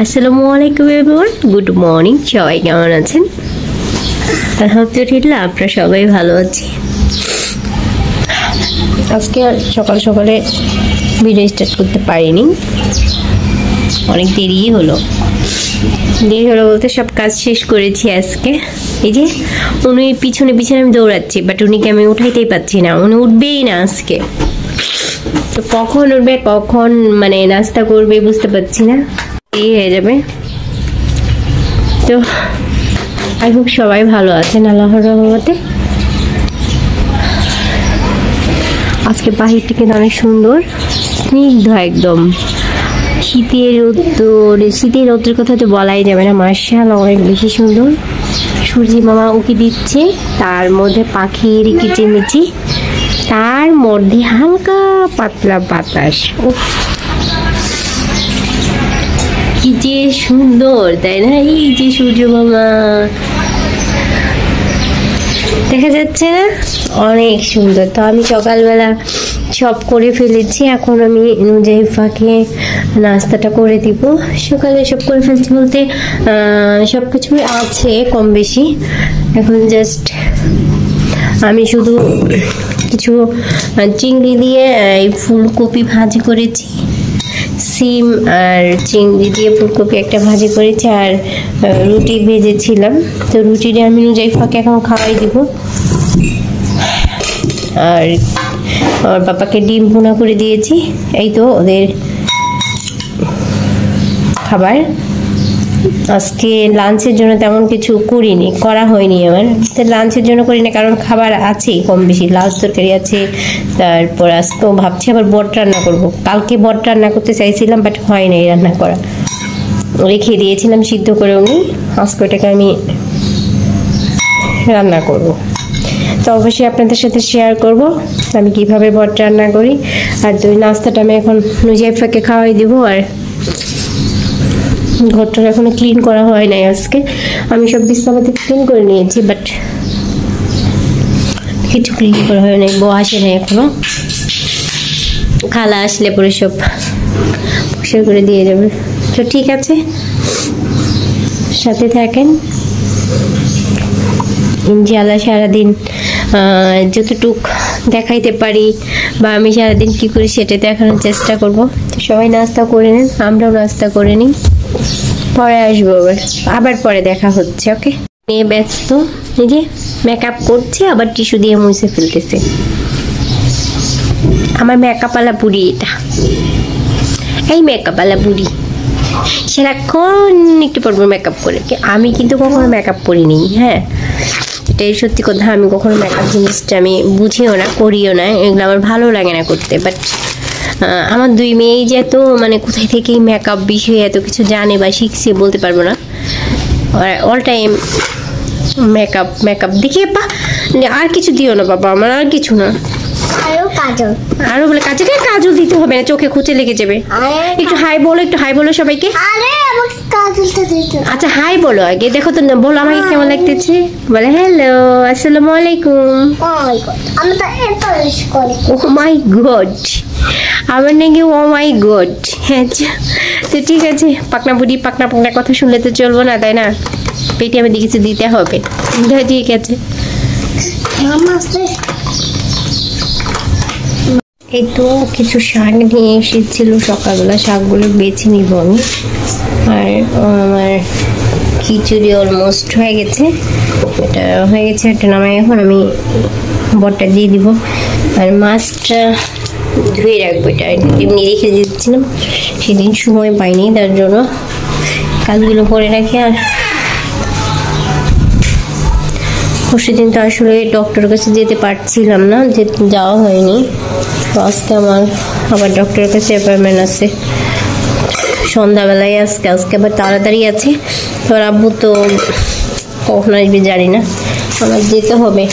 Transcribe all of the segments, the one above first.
আসসালামু আলাইকুম everyone, good morning. সবাই কেমন আছেন? আলহামদুলিল্লাহ আমরা সবাই ভালো আছি। আজকে সকাল সকালে ভিডিও স্টার্ট করতে পারিনি, অনেক দেরি হলো বলতে সব কাজ শেষ করেছি আজকে। এই যে উনি পিছনে পিছনে আমি দৌড়াচ্ছি, বাট উনিকে আমি উঠাইতেই পাচ্ছি না, উনি উঠবেই না আজকে। তো কখন উঠবে, কখন মানে নাস্তা করবে বুঝতে পারছি না, এই হয়ে যাবে। তো আই হোপ সবাই ভালো আছেন আল্লাহর রহমতে। আজকে বাহিরটা কিন্তু অনেক সুন্দর, স্নিগ্ধ একদম। শীতের রোদ্রের কথা তো বলাই যাবে না, মাশাআল্লাহ অনেক বেশি সুন্দর। সূর্যি মামা উঁকি দিচ্ছে, তার মধ্যে পাখির কিচিমিচি, তার মধ্যে হালকা পাতলা বাতাস। কি যে সুন্দর, তাই না? এই যে সূর্য মামা দেখা যাচ্ছে না, অনেক সুন্দর। তো আমি সকালবেলা সব করে ফেলেছি, এখন আমি নুজাইফাকে নাস্তাটা করে দিব। সকালে সব করে ফেলছি বলতে সবকিছুই আছে কম বেশি। এখন জাস্ট আমি শুধু কিছু চিংড়ি দিয়ে ফুলকপি ভাজি করেছি, সিম আর চিংড়ি দিয়ে ফুলকপি একটা ভাজি করেছি, আর রুটি ভেজেছিলাম। তো রুটিটা আমি নুজাইফাকে এখন খাওয়াই দিব। আর আমার বাবাকে ডিম ভুনা করে দিয়েছি। এই তো ওদের খাবার। আজকে লাঞ্চের জন্য তেমন কিছু করা হয়নি আমার। তো লাঞ্চের জন্য করি না, কারণ খাবার আছেই কম বেশি, লাউ তরকারি আছে। তারপর আজকেও ভাবছি আবার বট রান্না করব। কালকে বট রান্না করতে চাইছিলাম, বাট হয় নাই রান্না করা, রেখে দিয়েছিলাম সিদ্ধ করে উনি। আজকে ওটাকে আমি রান্না করব। তো অবশ্যই আপনাদের সাথে শেয়ার করব আমি কিভাবে বট রান্না করি। আর দুই নাস্তাটা আমি এখন নুজাইফাকে খাওয়াই দিব। আর ঘরটা এখনো ক্লিন করা হয় নাই আজকে। আমি সব বিছানাতে ক্লিন করে নিয়েছি, বাট কিছু ক্লিন করা হয় নাই। বউ আসে নাই এখনো, খালা আসলে পরে সব পরিষ্কার করে দিয়ে যাবে। তো ঠিক আছে, সাথে থাকেন। ইনশাআল্লাহ সারাদিন যতটুক দেখাইতে পারি বা আমি সারাদিন কি করি সেটা দেখানোর চেষ্টা করব। তো সবাই নাস্তা করে নেন, আমরাও নাস্তা করে নিই, পরে আসবো আবার পরে দেখা হচ্ছে। ওকে, মেয়ে ব্যস্ত, এই যে মেকআপ করছে, আবার টিস্যু দিয়ে মুছে ফেলতেছে। আমার মেকআপ আলা বুড়ি এটা, এই মেকআপ আলা বুড়ি সারাক্ষণ একটু পর মেকআপ করে। আমি কিন্তু কখনো মেকআপ করিনি, হ্যাঁ এটাই সত্যি কথা। আমি কখনো মেকআপ জিনিসটা আমি বুঝিও না, করিও না, এগুলো আমার ভালো লাগে না করতে। বাট আমার দুই মেয়েই যে এত মানে কোথায় থেকে মেকআপ বিষয়ে এত কিছু জানে বা শিখছে বলতে পারবো না। অল টাইম মেকআপ দেখিয়ে বা আর কিছু দিও না বাবা, আমার আর কিছু না। আরো বলে কাজল দিতে হবে না, চোখে খুঁচে লেগে যাবে। একটু হাই বলো সবাইকে। আচ্ছা হাই বলো আগে, দেখো তো বলো আমাকে কেমন লাগতেছে। বলে হ্যালো, আসসালামু আলাইকুম। ও মাই গড, আমার নাকি ও মাই গড। হ্যাঁ তো ঠিক আছে, পাকনা বুড়ি পাকনা কথা শুনলে তো চলবো না, তাই না? পেটে আমাদের কিছু দিতে হবে। ঠিক আছে, এই তো কিছু শাক নিয়ে এসেছিল সকালবেলা, শাকগুলো বেছে নিব আমি। আর আমার খিচুড়ি অলমোস্ট হয়ে গেছে, এটা হয়ে গেছে, একটা নামাই এখন আমি বটটা দিয়ে দিব। আর মাছটা ধুয়ে রাখবো, এটা এমনি রেখে দিচ্ছিলাম, সেদিন সময় পাইনি, তার জন্য কাজগুলো করে রাখি। আর পরশুদিন তো আসলে ডক্টরের কাছে যেতে পারছিলাম না, যাওয়া হয়নি। তো আজকে আমার আবার ডক্টরের কাছে অ্যাপয়েন্টমেন্ট আছে সন্ধ্যাবেলায়। আজকে আবার তাড়াতাড়ি আছে। তো আব্বু তো কখন আসবে জানি না, আমার যেতে হবে।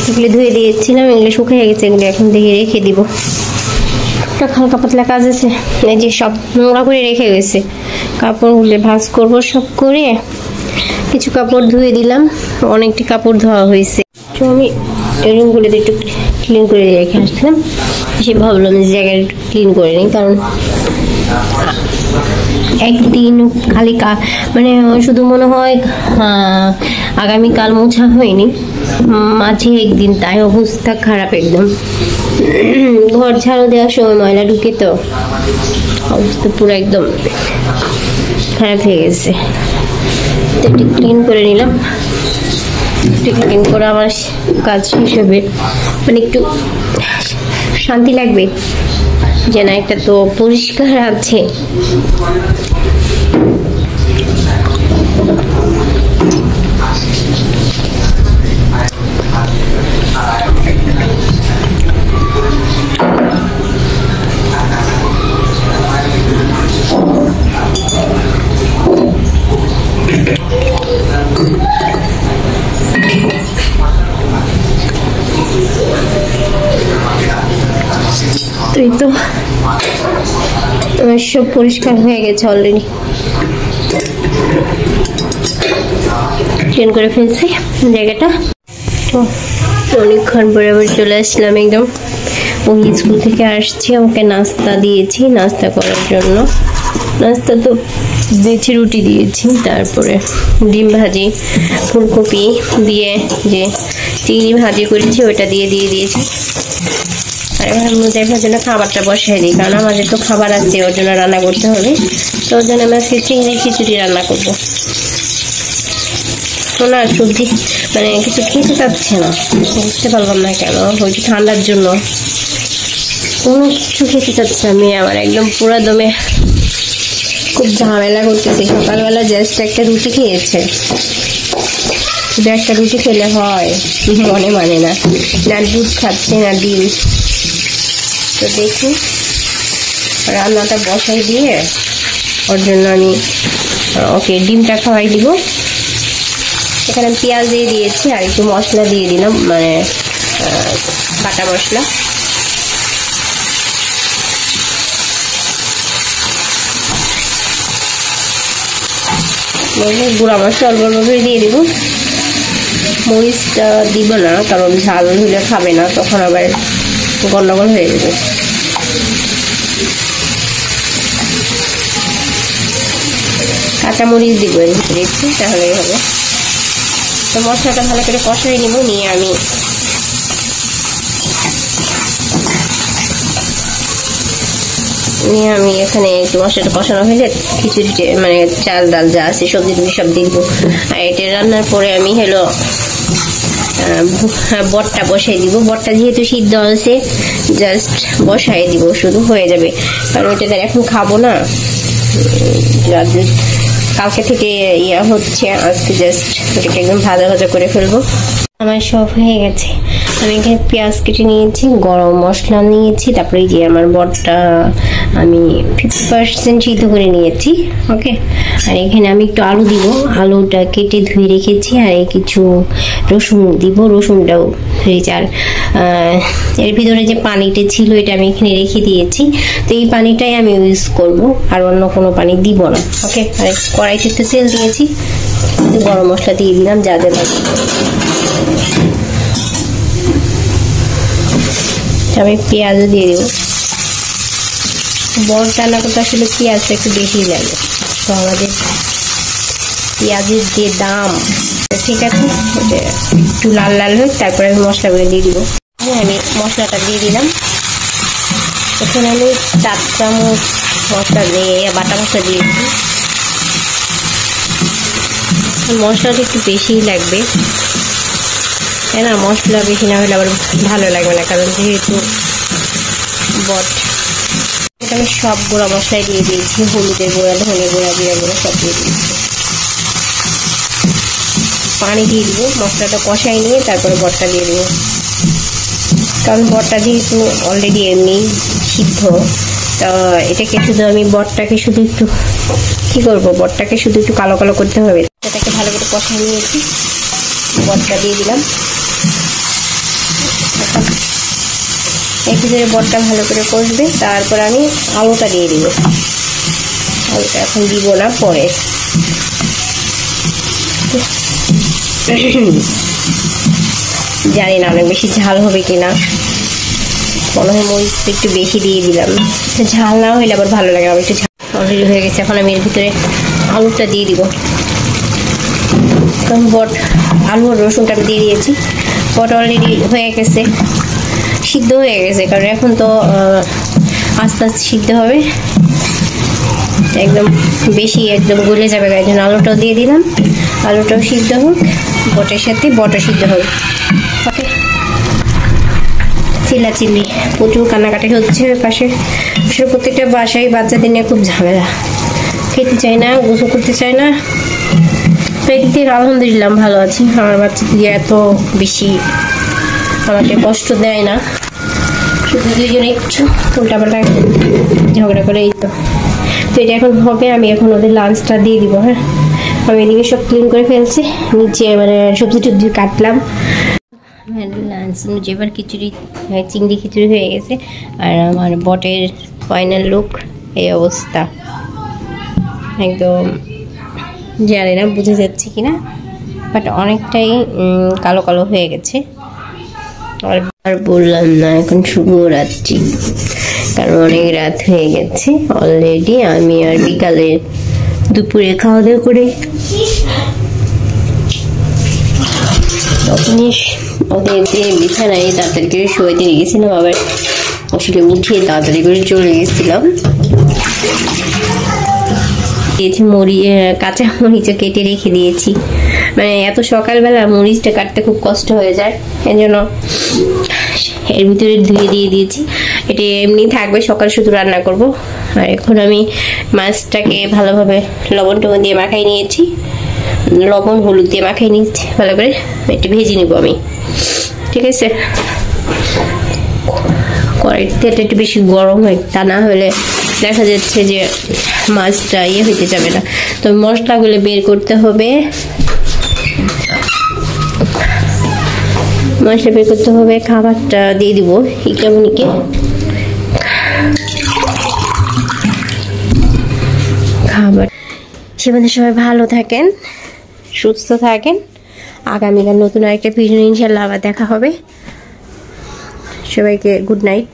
এগুলো ধুয়ে দিয়েছিলাম, এগুলো শুকিয়ে গেছে, এগুলো এখন দিয়ে রেখে দিব। একটা হালকা পাতলা কাজ আছে, এই যে সব নোংরা করে রেখে গেছে, কাপড়গুলো ভাঁজ করবো সব করে। কিছু কাপড় ধুয়ে দিলাম, অনেকটি কাপড় ধোয়া হয়েছে। তো আমি রুমগুলো একটু ক্লিন করে রেখে আসলাম, এসে ভাবলাম যে জায়গাটা একটু ক্লিন করে নিই, কারণ একদিন খালি মানে শুধু মনে হয় আগামীকাল মোছা হয়নি, মাঝে একদিন, তাই অবস্থা খারাপ একদম। ঘর ঝাড়ু দেওয়ার সময় ময়লা ঢুকে তো অবস্থা পুরো একদম খারাপ হয়ে গেছে। তো একটু ক্লিন করে নিলাম, একটু ক্লিন করে আমার কাজ শেষ হবে, মানে একটু শান্তি লাগবে যে না একটা তো পরিষ্কার আছে। এই তো সব পরিষ্কার হয়ে গেছে অলরেডি, ক্লিন করে ফেলছি জায়গাটা। তো অনেকক্ষণ পরে আবার চলে আসলাম একদম। ওই স্কুল থেকে আসছি, আমাকে নাস্তা দিয়েছি, নাস্তা করার জন্য নাস্তা তো দিয়েছি, রুটি দিয়েছি, তারপরে ডিম ভাজি, ফুলকপি দিয়ে যে চিংড়ি ভাজি করেছি ওইটা দিয়ে দিয়েছি। আর এবার মুজাহিদের জন্য খাবারটা বসাই দিই, কারণ আমাদের তো খাবার আছে, ওর জন্য রান্না করতে হবে। তো ওর জন্য আমি আজকে চিংড়ি খিচুড়ি রান্না করবো। না সবজি মানে কিছু খেতে চাচ্ছে না, বুঝতে পারলাম না কেন, ওই ঠান্ডার জন্য কোনো কিছু খেতে চাচ্ছে না। মেয়ে আমার একদম পুরো দমে খুব ঝামেলা করতেছে। সকালবেলা জাস্ট একটা রুটি খেয়েছে, শুধু একটা রুটি খেলে হয়, মনে মানে না, না দুধ খাচ্ছে না ডিম। তো দেখি রান্নাটা বসাই দিয়ে ওর জন্য আমি ওকে ডিমটা খাওয়াই দিব। এখানে পেঁয়াজ দিয়ে দিয়েছি আর একটু মশলা দিয়ে দিলাম, মানে বাটা মশলা। গুঁড়া মশলা অল্প অল্প করে দিয়ে দিব, মরিচটা দিব না কারণ ঝাল হলে খাবে না, তখন আবার গন্ডগোল হয়ে যাবে। কাঁচামরিচ দিব এর ভিতরে একটু, তাহলেই হবে। তো মশলাটা ভালো করে কষাই নিব, নিয়ে আমি এখানে একটু মশলাটা কষানো হলে খিচুড়ি মানে চাল ডাল যা আছে সবজি টবজি সব দিয়ে দিব। আর এটা রান্নার পরে আমি বটটা বসাই দিব। বটটা যেহেতু সিদ্ধ আছে জাস্ট বসাই দিব, শুধু হয়ে যাবে, কারণ এটা এখন খাবো না, কালকে থেকে হচ্ছে, আজকে জাস্ট এটাকে একদম ভাজা ভাজা করে ফেলবো। আমার সব হয়ে গেছে। আমি এখানে পেঁয়াজ কেটে নিয়েছি, গরম মশলা নিয়েছি, তারপরে যে আমার বটটা আমি 50% সিদ্ধ করে নিয়েছি। ওকে, আর এখানে আমি একটু আলু দিব, আলুটা কেটে ধুয়ে রেখেছি, আর কিছু রসুন দিব, রসুনটাও ধুয়েছি। আর এর ভিতরে যে পানিটা ছিল এটা আমি এখানে রেখে দিয়েছি, তো এই পানিটাই আমি ইউজ করব, আর অন্য কোনো পানি দিব না। ওকে, আর কড়াইতে একটু তেল দিয়েছি, গরম মশলা দিয়ে দিলাম যা যা লাগে। আমি পেঁয়াজও দিয়ে দেবো। বড় রান্না করতে আসলে পেঁয়াজটা একটু বেশি লাগে, তো আমাদের পেঁয়াজের যে দাম, ঠিক আছে একটু লাল লাল হোক, তারপরে আমি মশলাগুলো দিয়ে দিব। আমি মশলাটা দিয়ে দিলাম, এখানে আমি 4 চামচ মশলা দিয়ে বাটা মশলা দিয়েছি। মশলাটা একটু বেশিই লাগবে, তাই না? মশলা বেশি না হলে আবার ভালো লাগবে না, কারণ যেহেতু বট। এটা আমি সব গুঁড়া মশলাই দিয়ে দিয়েছি, হলুদের গুঁড়া, ধনে গুঁড়া, জিরা গুঁড়া সব দিয়ে দিয়েছি। পানি দিয়ে দিব, মশলাটা কষাই নিয়ে তারপরে বটটা দিয়ে দিব, কারণ বটটা যেহেতু অলরেডি এমনি সিদ্ধ, তা এটাকে শুধু আমি বটটাকে শুধু একটু কি করবো, বটটাকে শুধু একটু কালো কালো করতে হবে। এটাকে ভালো করে কষাই নিয়েছি, বটটা দিয়ে দিলাম। একটু ধরে বটটা ভালো করে কষবে, তারপর আমি আলুটা দিয়ে দিব। আলুটা এখন দিব না, পরে। জানি না অনেক বেশি ঝাল হবে কিনা, মনে হয় মরিচ একটু বেশি দিয়ে দিলাম, ঝাল না হইলে আবার ভালো লাগে, আমার একটু ঝাল অলরেডি হয়ে গেছে। এখন আমি এর ভিতরে আলুটা দিয়ে দিব, কারণ আলু আর রসুনটা আমি দিয়ে দিয়েছি। বট অলরেডি হয়ে গেছে, সিদ্ধ হয়ে গেছে, কারণ এখন তো আস্তে আস্তে সিদ্ধ হবে, একদম বেশি একদম গলে যাবে। এই জন্য আলুটাও দিয়ে দিলাম, আলুটাও সিদ্ধ হোক, বটের সাথে বটও সিদ্ধ হবে। ওকে, চিল্লাচিল্লি প্রচুর কান্নাকাটি হচ্ছে পাশে। প্রত্যেকটা বাসায় বাচ্চাদের নিয়ে খুব ঝামেলা, খেতে চায় না, গোসল করতে চায় না। এদিক থেকে আলহামদুলিল্লাহ ভালো আছি, আমার বাচ্চা দিয়ে এত বেশি আমাকে কষ্ট দেয় না, শুধু দুইজনে একটু উল্টাপাল্টা ঝগড়া করে। এই তো এটা এখন হবে, আমি এখন ওদের লাঞ্চটা দিয়ে দিব। হ্যাঁ, আমি এদিকে সব ক্লিন করে ফেলছি, নিচে মানে সবজি টবজি কাটলাম। লাঞ্চ এবার খিচুড়ি, চিংড়ি খিচুড়ি হয়ে গেছে। আর আমার বটের ফাইনাল লুক এই অবস্থা, একদম জানি না বুঝে যাচ্ছে কিনা, বাট অনেকটাই কালো কালো হয়ে গেছে। আর বললাম না এখন শুভরাত্রি, কারণ অনেক রাত হয়ে গেছে অলরেডি। আমি আর বিকালে দুপুরে খাওয়া দাওয়া করে তখনই ওদের যে বিছানায় তাড়াতাড়ি করে শোয়াতে নিয়ে গেছিলাম, আবার আসলে উঠিয়ে তাড়াতাড়ি করে চলে গেছিলাম। কাঁচা মরিচও কেটে রেখে দিয়েছি, মানে এত সকালবেলা মরিচটা কাটতে খুব কষ্ট হয়ে যায়, এই জন্য এর ভিতরে ধুয়ে দিয়ে দিয়েছি। এটা এমনি থাকবে, সকাল শুধু রান্না করব। আর এখন আমি মাছটাকে ভালোভাবে লবণ টবণ দিয়ে মাখাই নিয়েছি, লবণ হলুদ দিয়ে মাখাই নিয়েছি ভালো করে, একটু ভেজে নেবো আমি। ঠিক আছে, কড়াইতে একটু বেশি গরম হয়, তা না হলে দেখা যাচ্ছে যে মাছটা হইতে যাবে না। তো মশলাগুলো বের করতে হবে, মশলা বের করতে হবে। খাবারটা দিয়ে দিব ইকামনিকে। খাবার সেখানে সবাই ভালো থাকেন, সুস্থ থাকেন। আগামীকাল নতুন আরেকটা ভিডিও ইনশাল্লাহ আবার দেখা হবে। সবাইকে গুড নাইট।